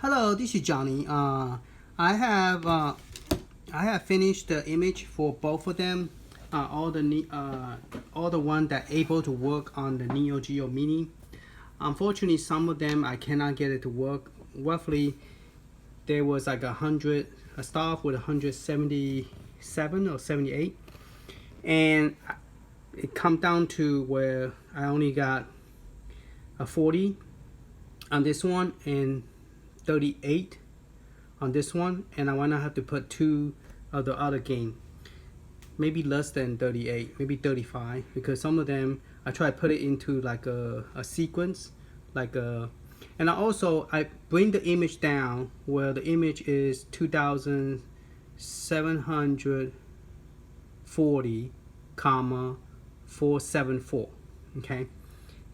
Hello, this is Johnny. I have finished the image for both of them. All the one that able to work on the Neo Geo Mini. Unfortunately, some of them I cannot get it to work. Roughly, there was like a start with 177 or 78, and it come down to where I only got a 40 on this one and 38 on this one, and I wanna have to put 2 of the other game, maybe less than 38, maybe 35, because some of them I try to put it into like a sequence, like a, and I bring the image down where the image is 2740, 474. Okay,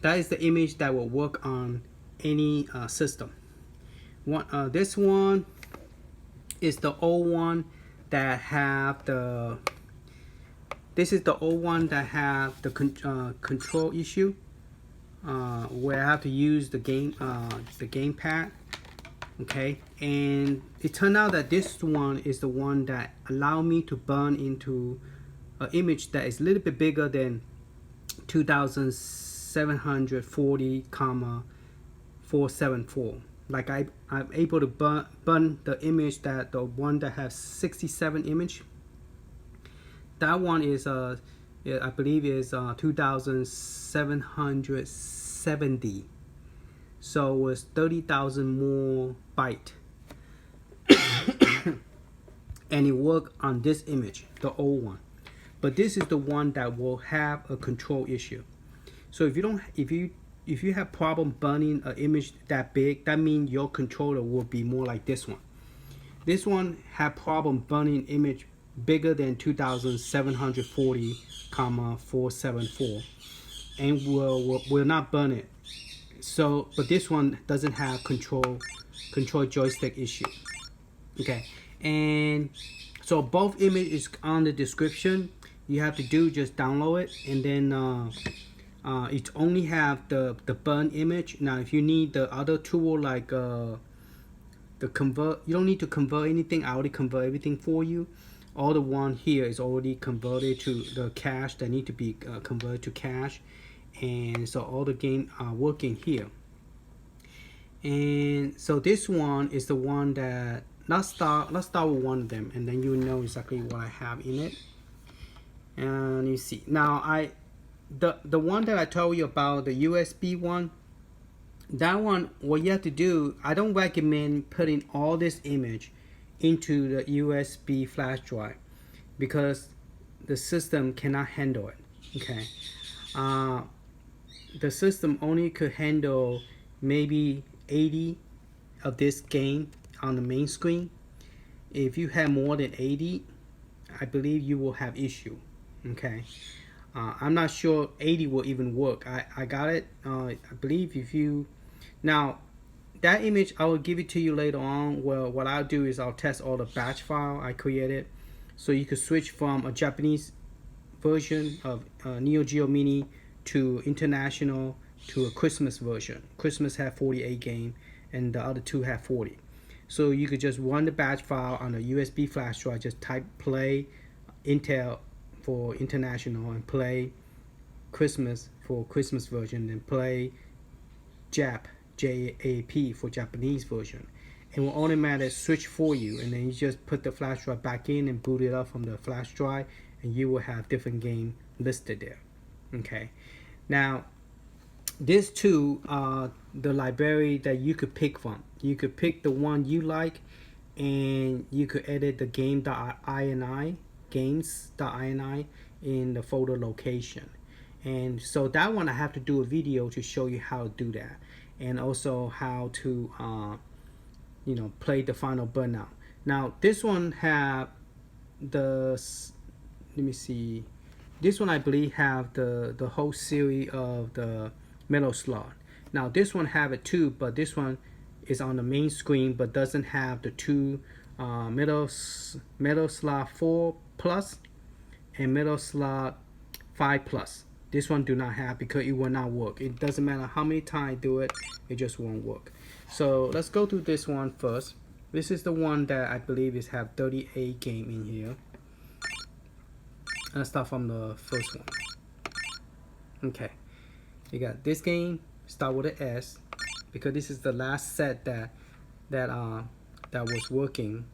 that is the image that will work on any system. This one is the old one that have the. This is the old one that have the control issue, where I have to use the gamepad. Okay, and it turned out that this one is the one that allow me to burn into an image that is a little bit bigger than 2740, 474. Like I'm able to burn the image that the one that has 67 image. That one is I believe is 2770. So it was 30,000 more byte. And it worked on this image, the old one. But this is the one that will have a control issue. So if you have problem burning an image that big, that means your controller will be more like this one. This one have problem burning image bigger than 2740, 474, and will not burn it. So, but this one doesn't have control joystick issue. Okay, and so both images is on the description. You have to do just download it, and then it only have the burn image. Now if you need the other tool like the convert, you don't need to convert anything. I already convert everything for you. All the one here is already converted to the cache that need to be converted to cache, and so all the game are working here. And so this one is the one that let's start with one of them, and then you know exactly what I have in it. And you see now the one that I told you about, the USB one, that one, what you have to do, I don't recommend putting all this image into the USB flash drive because the system cannot handle it. Okay, the system only could handle maybe 80 of this game on the main screen. If you have more than 80, I believe you will have issue. Okay, I'm not sure 80 will even work. I got it. I believe if you now that image, I will give it to you later on. Well, what I'll do is I'll test all the batch file I created, so you could switch from a Japanese version of Neo Geo Mini to international to a Christmas version. Christmas had 48 game, and the other two have 40. So you could just run the batch file on a USB flash drive. Just type play Intel for international and play Christmas for Christmas version, and play JAP for Japanese version, and will automatically switch for you. And then you just put the flash drive back in and boot it up from the flash drive, and you will have different game listed there. Okay, now these two are the library that you could pick from. You could pick the one you like, and you could edit the game.ini in the folder location. And so that one I have to do a video to show you how to do that, and also how to play the final burnout. Now this one have the, let me see, this one I believe have the whole series of the Metal Slug. Now this one have it too, but this one is on the main screen but doesn't have the two Metal Slug 4 Plus and Metal Slug 5 Plus. This one do not have, because it will not work. It doesn't matter how many times I do it, it just won't work. So let's go to this one first. This is the one that I believe is have 38 game in here. Let's start from the first one. Okay, you got this game. Start with an S because this is the last set that was working.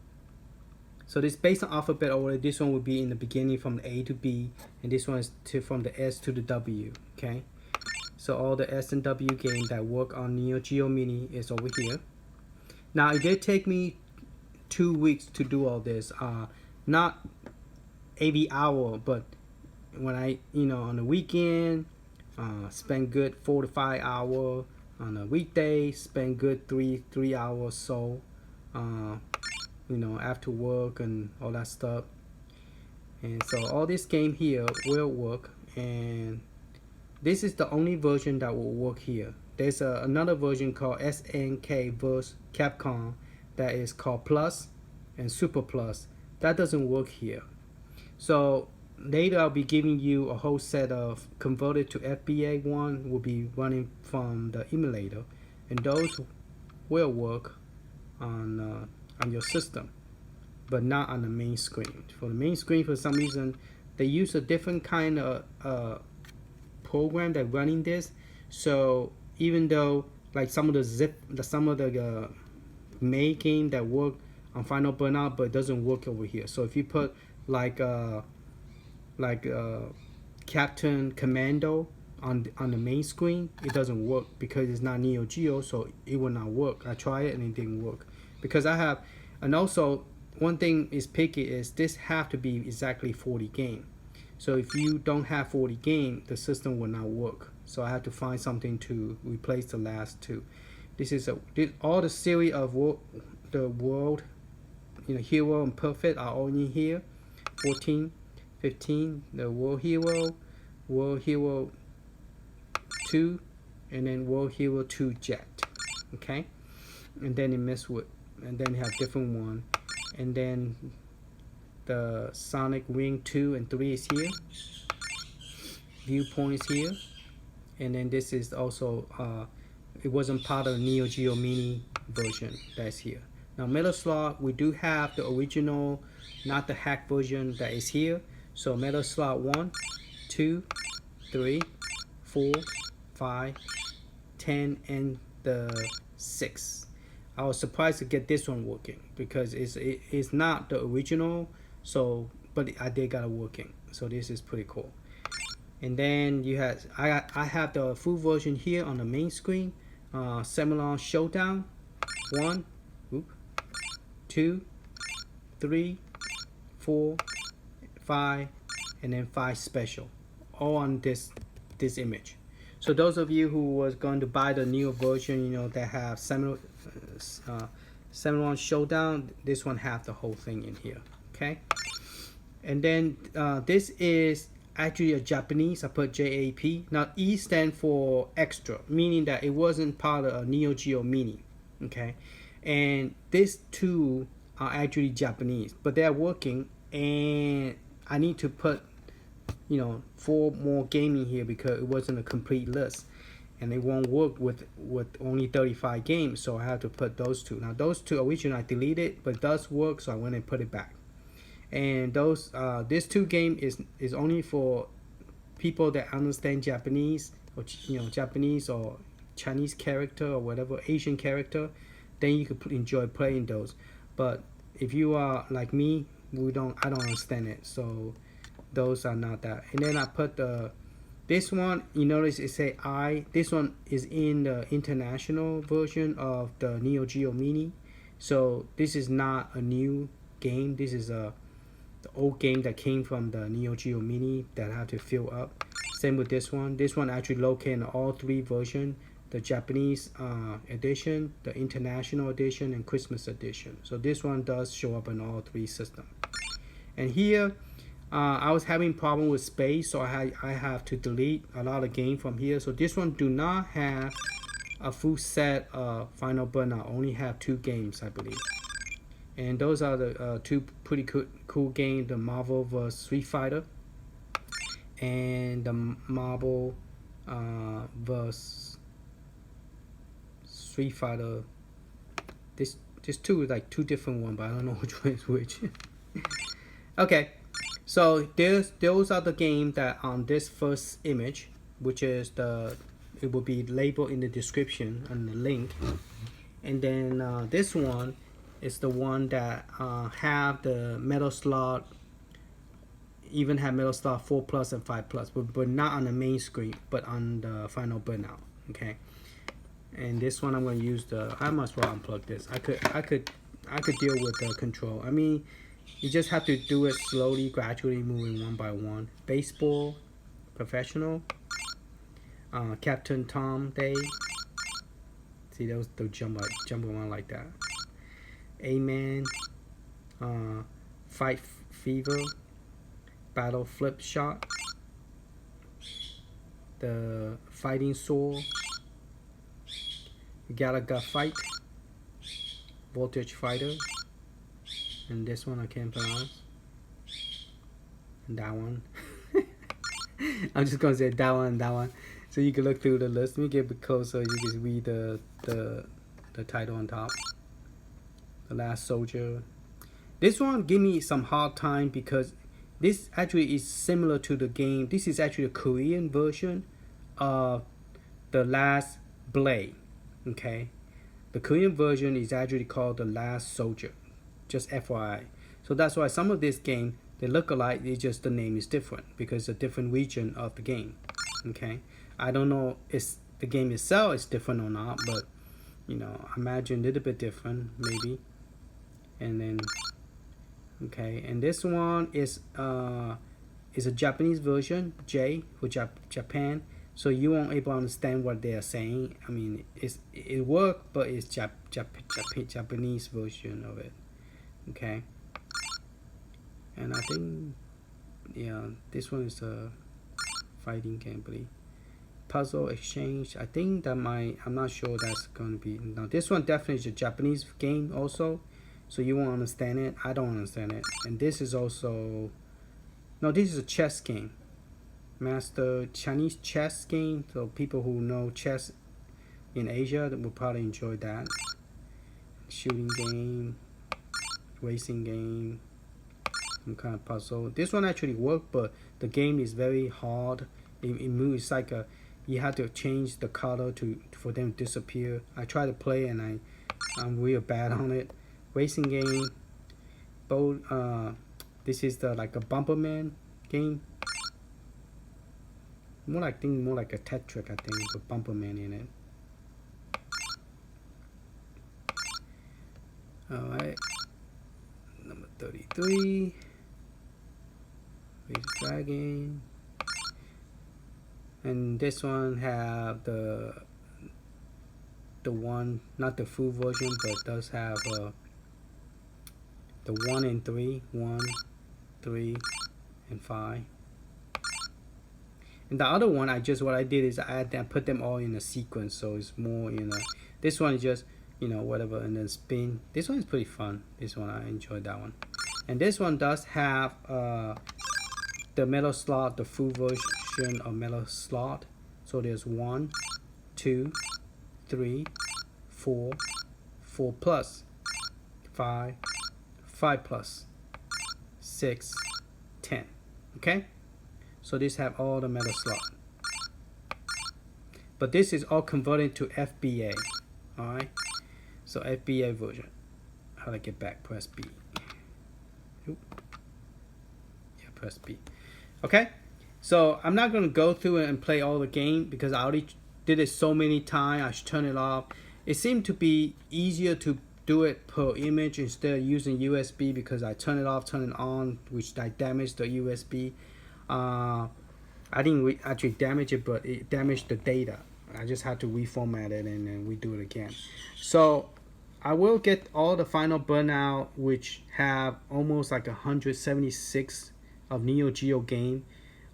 So this based on alphabet order. This one would be in the beginning from the A to B, and this one is from the S to the W. Okay, so all the S and W games that work on Neo Geo Mini is over here. Now it did take me 2 weeks to do all this. Not every hour, but when I, on the weekend, spend good 4 to 5 hours. On a weekday, spend good three hours so. After work and all that stuff. And so all this game here will work, and this is the only version that will work here. There's another version called SNK vs Capcom that is called Plus and Super Plus. That doesn't work here. So later I'll be giving you a whole set of converted to FBA one will be running from the emulator, and those will work on your system, but not on the main screen. For the main screen, for some reason, they use a different kind of program that running this. So even though like some of the main game that work on Final Burnout, but it doesn't work over here. So if you put like Captain Commando on the main screen, it doesn't work because it's not Neo Geo, so it will not work. I tried it and it didn't work because I have, and also one thing is picky is this have to be exactly 40 game. So if you don't have 40 game, the system will not work. So I have to find something to replace the last two. This is all the series of the world, hero and perfect are all in here. 14, 15, the world hero 2, and then world hero 2 jet. Okay, and then it mess with, and then you have different one, and then the Sonic Ring 2 and 3 is here. Viewpoints here, and then this is also it wasn't part of the Neo Geo Mini version that's here. Now Metal Slug, we do have the original, not the hack version that is here. So Metal Slug 1, 2, 3, 4, 5, 10, and the 6. I was surprised to get this one working because it's not the original, so but I did got it working. So this is pretty cool. And then you have I have the full version here on the main screen. Seminar Showdown 1, 2, 3, 4, 5, and then 5 special, all on this image. So those of you who was going to buy the new version, that have Seminar Showdown, this one have the whole thing in here. Okay, and then this is actually a Japanese. I put JAP. Now E stand for extra, meaning that it wasn't part of a Neo Geo Mini. Okay, and these two are actually Japanese, but they're working, and I need to put 4 more gaming here because it wasn't a complete list, and it won't work with only 35 games, so I have to put those two. Now those two originally I deleted, but it does work, so I went and put it back. And those this 2 game is only for people that understand Japanese, or Japanese or Chinese character or whatever Asian character, then you could enjoy playing those. But if you are like me, I don't understand it, so those are not that. And then I put this one, you notice it say this one is in the international version of the Neo Geo Mini, so this is not a new game. This is the old game that came from the Neo Geo Mini that I have to fill up. Same with this one. This one actually located in all 3 versions: the Japanese edition, the international edition, and Christmas edition. So this one does show up in all 3 systems. And here I was having problem with space, so I have to delete a lot of game from here. So this one do not have a full set of Final Burnout. Only have 2 games, I believe. And those are the 2 pretty cool games: the Marvel vs Street Fighter and the Marvel vs Street Fighter This two like two different one, but I don't know which one is which. Okay, so those are the games that on this first image, which is it will be labeled in the description and the link. And then this one is the one that have the metal slot, even have metal slot 4 plus and 5 plus, but not on the main screen, but on the final burnout. Okay, and this one I'm going to use I must as well unplug this. I could deal with the control. I mean, you just have to do it slowly, gradually, moving one by one. Baseball, professional, Captain Tom Day. See, those jump around like that. Amen. Fight Fever. Battle Flip Shot. The Fighting Sword. Galaga Fight. Voltage Fighter. And this one I can't pronounce. And that one. I'm just gonna say that one and that one. So you can look through the list. Let me get a bit closer. You can read the title on top. The Last Soldier. This one give me some hard time because this actually is similar to the game. This is actually a Korean version of The Last Blade. Okay, the Korean version is actually called The Last Soldier. Just FYI. So that's why some of this game they look alike. It's just the name is different because it's a different region of the game. Okay, I don't know if the game itself is different or not, but you know, I imagine a little bit different maybe. And then okay, and this one is a Japanese version, J for Japan, so you won't able to understand what they are saying. I mean, it works, but it's Japanese version of it. Okay, and I think yeah, this one is a fighting game, please. Puzzle Exchange. I think that I'm not sure that's going to be. Now this one definitely is a Japanese game also, so you won't understand it. I don't understand it. And this is also, no, this is a chess game. Master Chinese chess game. So people who know chess in Asia will probably enjoy that. Shooting game, racing game, some kind of puzzle. This one actually worked, but the game is very hard. It moves like you have to change the color for them to disappear. I try to play and I'm real bad on it. Racing game. Both this is like a Bomberman game. More like a Tetris, I think, with Bomberman in it. Alright. Number 33. Race Dragon. And this one have the one, not the full version, but does have the 1 and 3, 1, 3, and 5. And the other one, what I did is I put them all in a sequence, so it's more, you know. This one is just, you know, whatever, and then spin. This one is pretty fun. This one, I enjoyed that one. And this one does have the metal slot, the full version of metal slot. So there's 1, 2, 3, 4, 4 plus, 5, 5 plus, 6, 10. Okay, so these have all the metal slot, but this is all converted to FBA. All right, so FBA version. How do I get back? Press B. Oop. Yeah, press B. Okay, so I'm not gonna go through and play all the game because I already did it so many times. I should turn it off. It seemed to be easier to do it per image instead of using USB because I turn it off, turn it on, which I damaged the USB. I didn't actually damage it, but it damaged the data. I just had to reformat it and then redo it again. So I will get all the final burnout, which have almost like 176 of Neo Geo game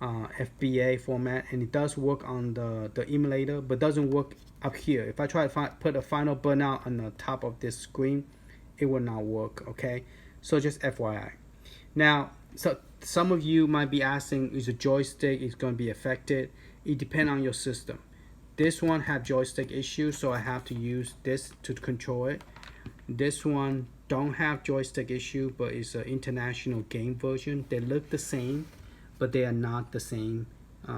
FBA format, and it does work on the emulator, but doesn't work up here. If I try to put a final burnout on the top of this screen, it will not work. Okay, so just FYI. Now, so some of you might be asking, is a joystick is going to be affected? It depends on your system. This one have joystick issues, so I have to use this to control it. This one don't have joystick issue, but it's an international game version. They look the same, but they are not the same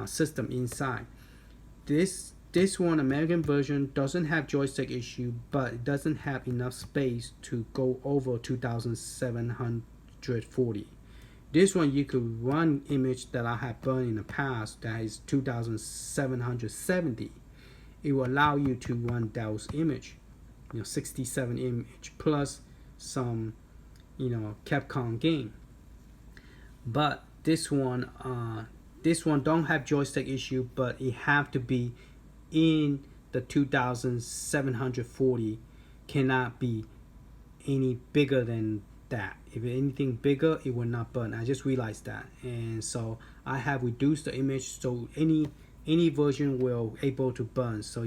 system inside. This one American version doesn't have joystick issue, but it doesn't have enough space to go over 2740. This one you could run image that I have burned in the past that is 2770. It will allow you to run those image, 67 image plus some, Capcom game. But this one don't have joystick issue, but it have to be in the 2740. Cannot be any bigger than that. If anything bigger, it will not burn. I just realized that, and so I have reduced the image so any version will able to burn. So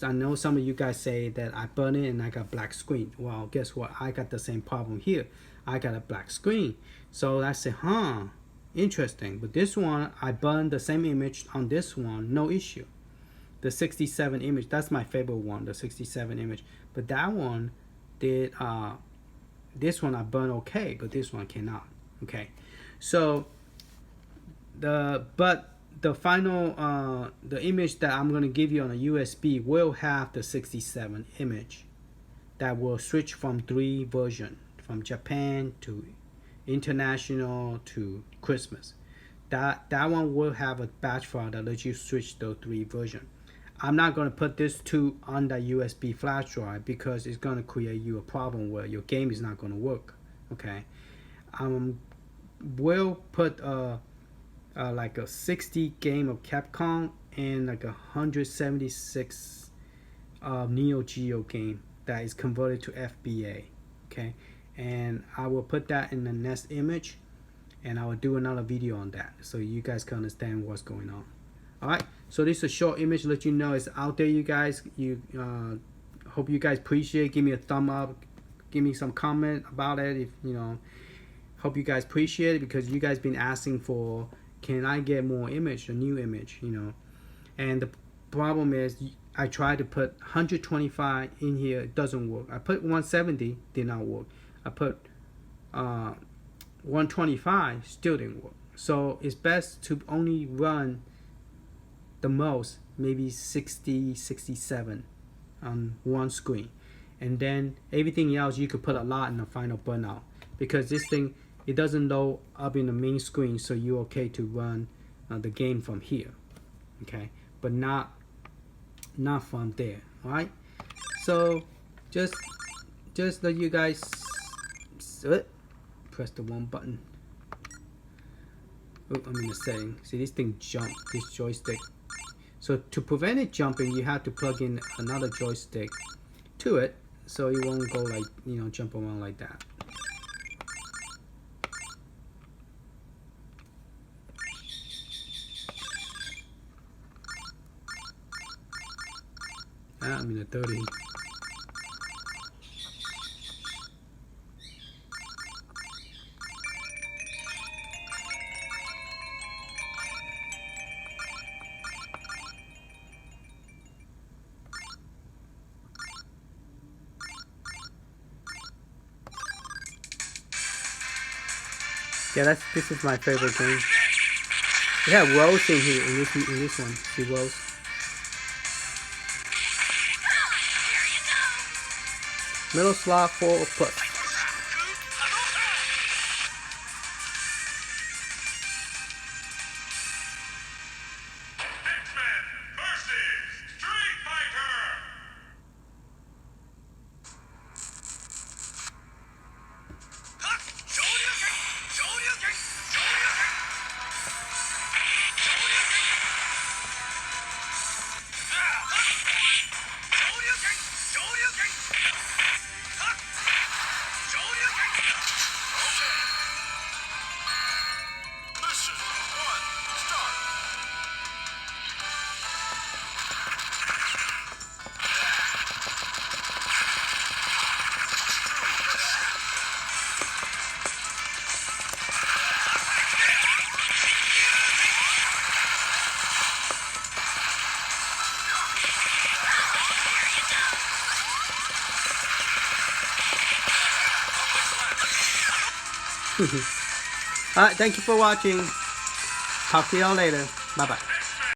I know some of you guys say that I burn it and I got black screen. Well, guess what? I got the same problem here. I got a black screen. So I say, interesting. But this one, I burned the same image on this one, no issue. The 67 image, that's my favorite one, the 67 image. But that one did, this one I burned okay, but this one cannot. Okay, so the final the image that I'm going to give you on a USB will have the 67 image that will switch from 3 version, from Japan to international to Christmas. That one will have a batch file that lets you switch those 3 version. I'm not going to put this 2 on the USB flash drive because it's going to create you a problem where your game is not going to work. Okay, will put like a 60 game of Capcom and like 176 Neo Geo game that is converted to FBA. Okay, and I will put that in the next image, and I will do another video on that so you guys can understand what's going on. Alright, so this is a short image to let you know it's out there, you guys. Hope you guys appreciate it. Give me a thumb up, give me some comment about it. If hope you guys appreciate it, because you guys been asking for, can I get more image, a new image, and the problem is I tried to put 125 in here, it doesn't work. I put 170, did not work. I put 125, still didn't work. So it's best to only run the most, maybe 60, 67 on one screen, and then everything else you could put a lot in the final burnout, because this thing, it doesn't load up in the main screen, so you're okay to run the game from here, okay, but not from there. All right, so just let you guys press the one button. Oh, I'm in the setting. See, this thing jump, this joystick. So to prevent it jumping, you have to plug in another joystick to it, so it won't go like, jump around like that. I'm in the 30. Yeah, this is my favorite game. We have rows in here in this one. See rows. Middle slot 4 plus. Alright, thank you for watching. Talk to y'all later. Bye bye.